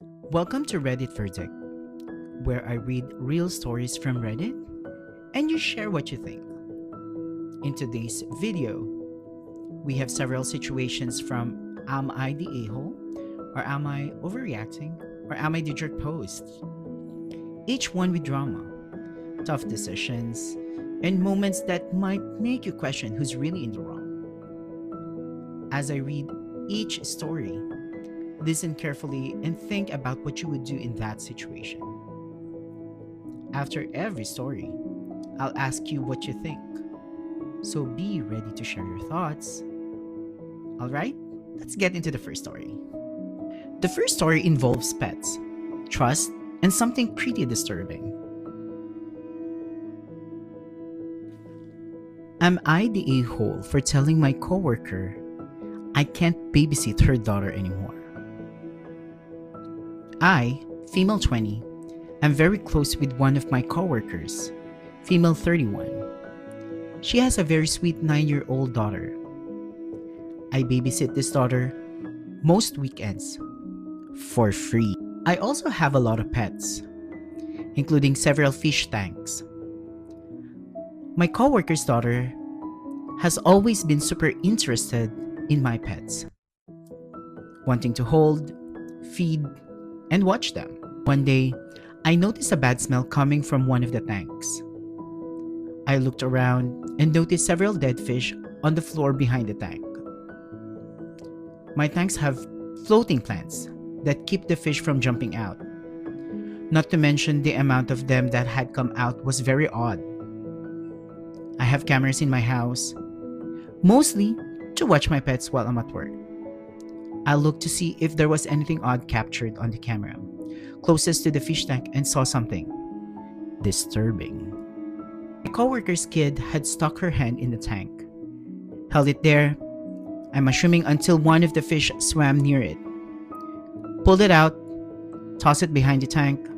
Welcome to Reddit Verdict, where I read real stories from Reddit and you share what you think. In today's video, we have several situations from Am I the a-hole? Or Am I Overreacting? Or Am I the jerk post? Each one with drama, tough decisions, and moments that might make you question who's really in the wrong. As I read each story, listen carefully and think about what you would do in that situation. After every story, I'll ask you what you think. So be ready to share your thoughts. Alright, let's get into the first story. The first story involves pets, trust, and something pretty disturbing. Am I the a-hole for telling my coworker I can't babysit her daughter anymore? I, female 20, am very close with one of my coworkers, female 31. She has a very sweet 9-year-old daughter. I babysit this daughter most weekends for free. I also have a lot of pets, including several fish tanks. My coworker's daughter has always been super interested in my pets, wanting to hold, feed, and watch them. One day, I noticed a bad smell coming from one of the tanks. I looked around and noticed several dead fish on the floor behind the tank. My tanks have floating plants that keep the fish from jumping out. Not to mention the amount of them that had come out was very odd. I have cameras in my house, mostly to watch my pets while I'm at work. I looked to see if there was anything odd captured on the camera closest to the fish tank and saw something disturbing. My coworker's kid had stuck her hand in the tank, held it there, I'm assuming until one of the fish swam near it, pulled it out, tossed it behind the tank,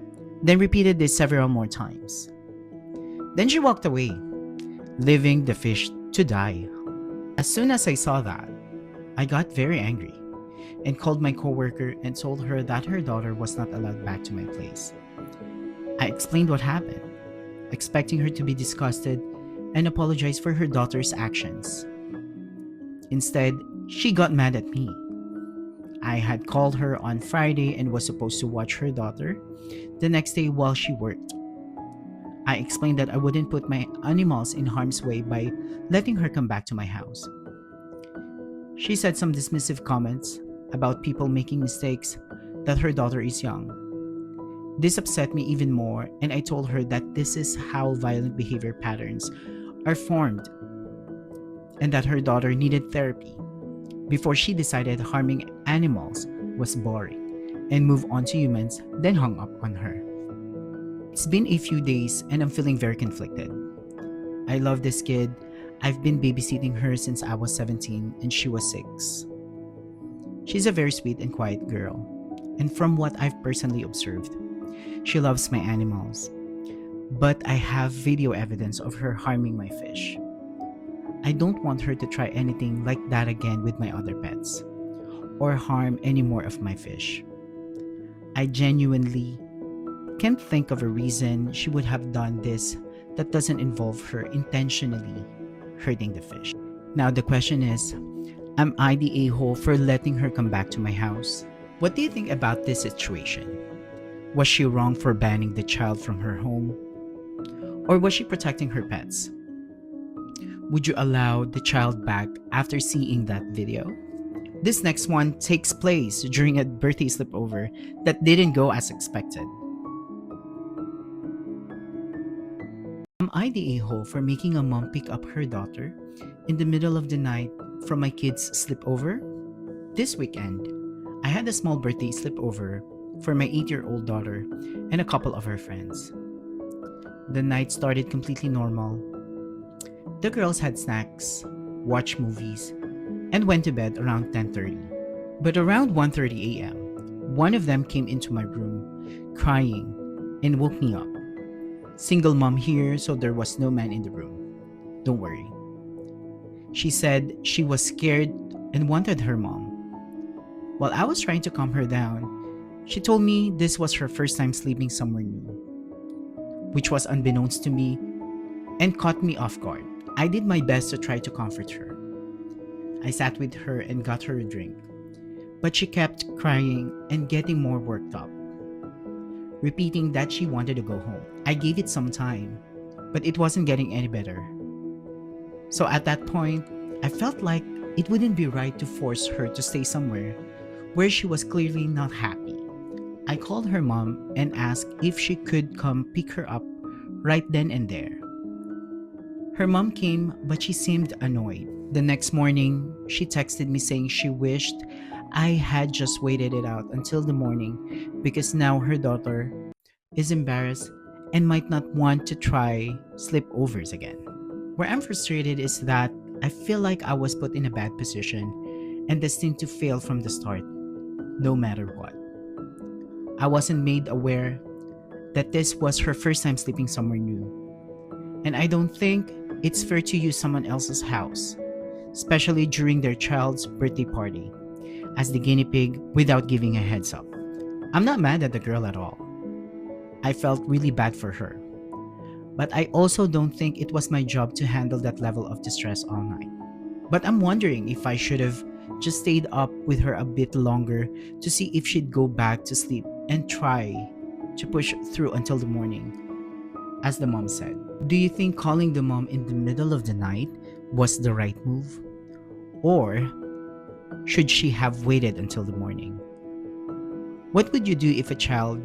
then repeated this several more times. Then she walked away, leaving the fish to die. As soon as I saw that, I got very angry and called my coworker and told her that her daughter was not allowed back to my place. I explained what happened, expecting her to be disgusted and apologize for her daughter's actions. Instead, she got mad at me. I had called her on Friday and was supposed to watch her daughter the next day while she worked. I explained that I wouldn't put my animals in harm's way by letting her come back to my house. She said some dismissive comments about people making mistakes, that her daughter is young. This upset me even more, and I told her that this is how violent behavior patterns are formed and that her daughter needed therapy before she decided harming animals was boring and moved on to humans, then hung up on her. It's been a few days and I'm feeling very conflicted. I love this kid. I've been babysitting her since I was 17 and she was 6. She's a very sweet and quiet girl, and from what I've personally observed, she loves my animals. But I have video evidence of her harming my fish. I don't want her to try anything like that again with my other pets, or harm any more of my fish. I genuinely can't think of a reason she would have done this that doesn't involve her intentionally hurting the fish. Now the question is, am I the a-hole for letting her come back to my house? What do you think about this situation? Was she wrong for banning the child from her home? Or was she protecting her pets? Would you allow the child back after seeing that video? This next one takes place during a birthday sleepover that didn't go as expected. Am I the a-hole for making a mom pick up her daughter in the middle of the night from my kids' sleepover? This weekend, I had a small birthday sleepover for my 8-year-old daughter and a couple of her friends. The night started completely normal. The girls had snacks, watched movies, and went to bed around 10:30. But around 1:30 a.m., one of them came into my room, crying, and woke me up. Single mom here, so there was no man in the room. Don't worry. She said she was scared and wanted her mom. While I was trying to calm her down, She told me this was her first time sleeping somewhere new, which was unbeknownst to me and caught me off guard. I did my best to try to comfort her. I sat with her and got her a drink, but she kept crying and getting more worked up, repeating that she wanted to go home. I gave it some time, but it wasn't getting any better. So at that point, I felt like it wouldn't be right to force her to stay somewhere where she was clearly not happy. I called her mom and asked if she could come pick her up right then and there. Her mom came, but she seemed annoyed. The next morning, she texted me saying she wished I had just waited it out until the morning because now her daughter is embarrassed and might not want to try sleepovers again. Where I'm frustrated is that I feel like I was put in a bad position and destined to fail from the start, no matter what. I wasn't made aware that this was her first time sleeping somewhere new, and I don't think it's fair to use someone else's house, especially during their child's birthday party, as the guinea pig without giving a heads up. I'm not mad at the girl at all. I felt really bad for her. But I also don't think it was my job to handle that level of distress all night. But I'm wondering if I should have just stayed up with her a bit longer to see if she'd go back to sleep and try to push through until the morning, as the mom said. Do you think calling the mom in the middle of the night was the right move? Or should she have waited until the morning? What would you do if a child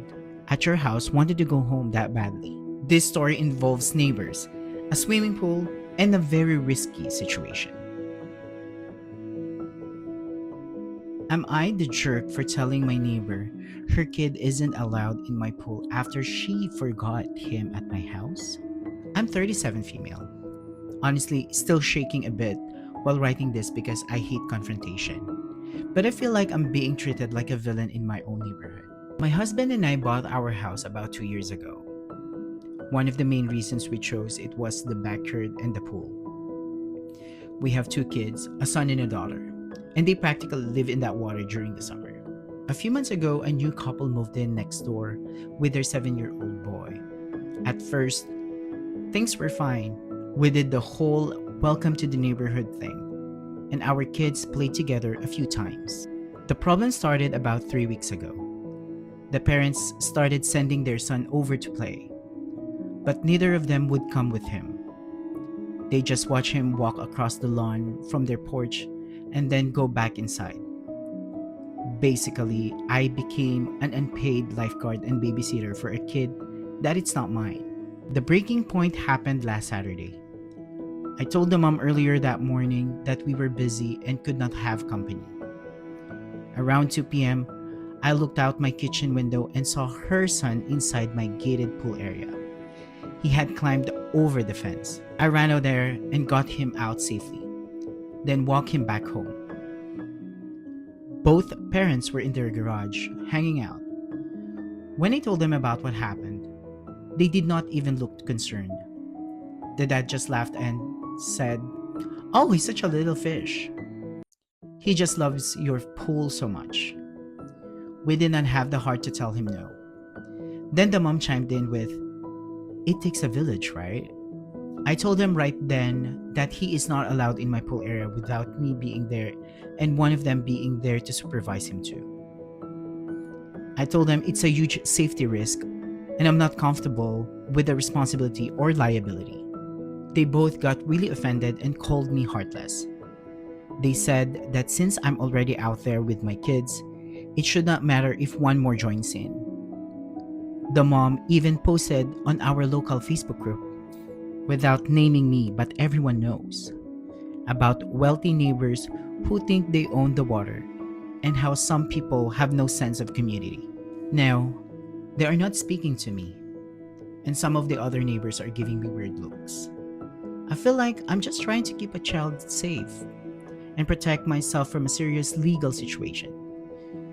at your house wanted to go home that badly? This story involves neighbors, a swimming pool, and a very risky situation. Am I the jerk for telling my neighbor her kid isn't allowed in my pool after she forgot him at my house? I'm 37 female. Honestly, still shaking a bit while writing this because I hate confrontation. But I feel like I'm being treated like a villain in my own neighborhood. My husband and I bought our house about 2 years ago. One of the main reasons we chose it was the backyard and the pool. We have 2 kids, a son and a daughter, and they practically live in that water during the summer. A few months ago, a new couple moved in next door with their 7-year-old boy. At first, things were fine. We did the whole welcome to the neighborhood thing, and our kids played together a few times. The problem started about 3 weeks ago. The parents started sending their son over to play, but neither of them would come with him. They just watch him walk across the lawn from their porch and then go back inside. Basically, I became an unpaid lifeguard and babysitter for a kid that it's not mine. The breaking point happened last Saturday. I told the mom earlier that morning that we were busy and could not have company. Around 2 p.m., I looked out my kitchen window and saw her son inside my gated pool area. He had climbed over the fence. I ran out there and got him out safely, then walked him back home. Both parents were in their garage, hanging out. When I told them about what happened, they did not even look concerned. The dad just laughed and said, "Oh, he's such a little fish. He just loves your pool so much." We did not have the heart to tell him no. Then the mom chimed in with, "It takes a village, right?" I told him right then that he is not allowed in my pool area without me being there and one of them being there to supervise him too. I told him it's a huge safety risk and I'm not comfortable with the responsibility or liability. They both got really offended and called me heartless. They said that since I'm already out there with my kids, it should not matter if one more joins in. The mom even posted on our local Facebook group, without naming me but everyone knows, about wealthy neighbors who think they own the water and how some people have no sense of community. Now, they are not speaking to me, and some of the other neighbors are giving me weird looks. I feel like I'm just trying to keep a child safe and protect myself from a serious legal situation.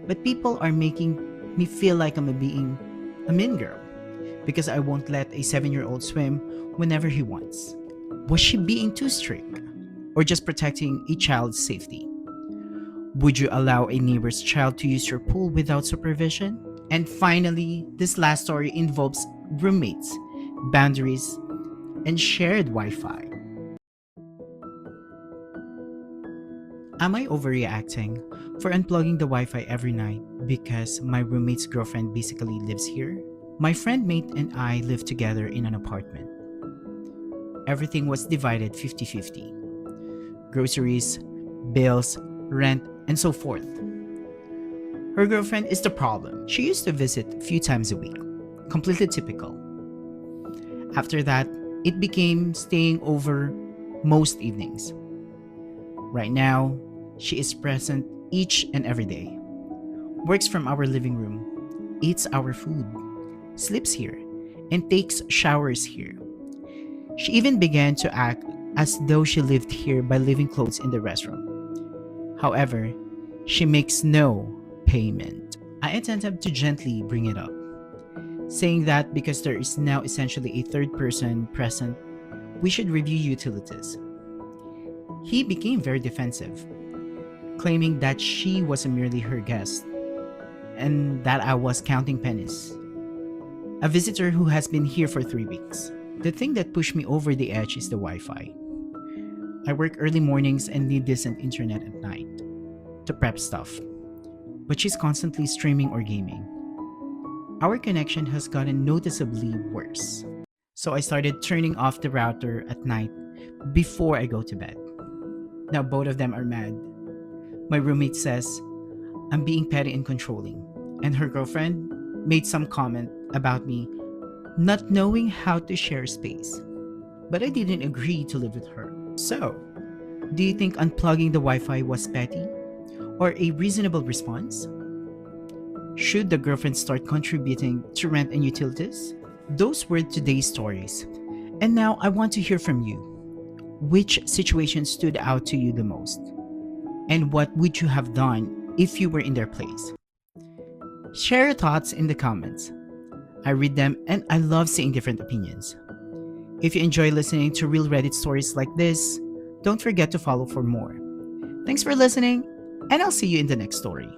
But people are making me feel like I'm being a mean girl because I won't let a 7-year-old swim whenever he wants. Was she being too strict or just protecting a child's safety? Would you allow a neighbor's child to use your pool without supervision? And finally, this last story involves roommates, boundaries, and shared Wi Fi. Am I overreacting for unplugging the Wi Fi every night because my roommate's girlfriend basically lives here? My friend mate and I live together in an apartment. Everything was divided 50-50: groceries, bills, rent, and so forth. Her girlfriend is the problem. She used to visit a few times a week, completely typical. After that, it became staying over most evenings. Right now, she is present each and every day, works from our living room, eats our food, sleeps here, and takes showers here. She even began to act as though she lived here by leaving clothes in the restroom. However, she makes no payment. I attempted to gently bring it up, saying that because there is now essentially a third person present, we should review utilities. He became very defensive, claiming that she was merely her guest and that I was counting pennies. A visitor who has been here for 3 weeks. The thing that pushed me over the edge is the Wi Fi. I work early mornings and need decent internet at night to prep stuff, but she's constantly streaming or gaming. Our connection has gotten noticeably worse. So I started turning off the router at night before I go to bed. Now both of them are mad. My roommate says I'm being petty and controlling, and her girlfriend made some comment about me not knowing how to share space. But I didn't agree to live with her. So, do you think unplugging the Wi Fi was petty or a reasonable response? Should the girlfriend start contributing to rent and utilities? Those were today's stories. And now I want to hear from you. Which situation stood out to you the most? And what would you have done if you were in their place? Share your thoughts in the comments. I read them and I love seeing different opinions. If you enjoy listening to real Reddit stories like this, don't forget to follow for more. Thanks for listening, and I'll see you in the next story.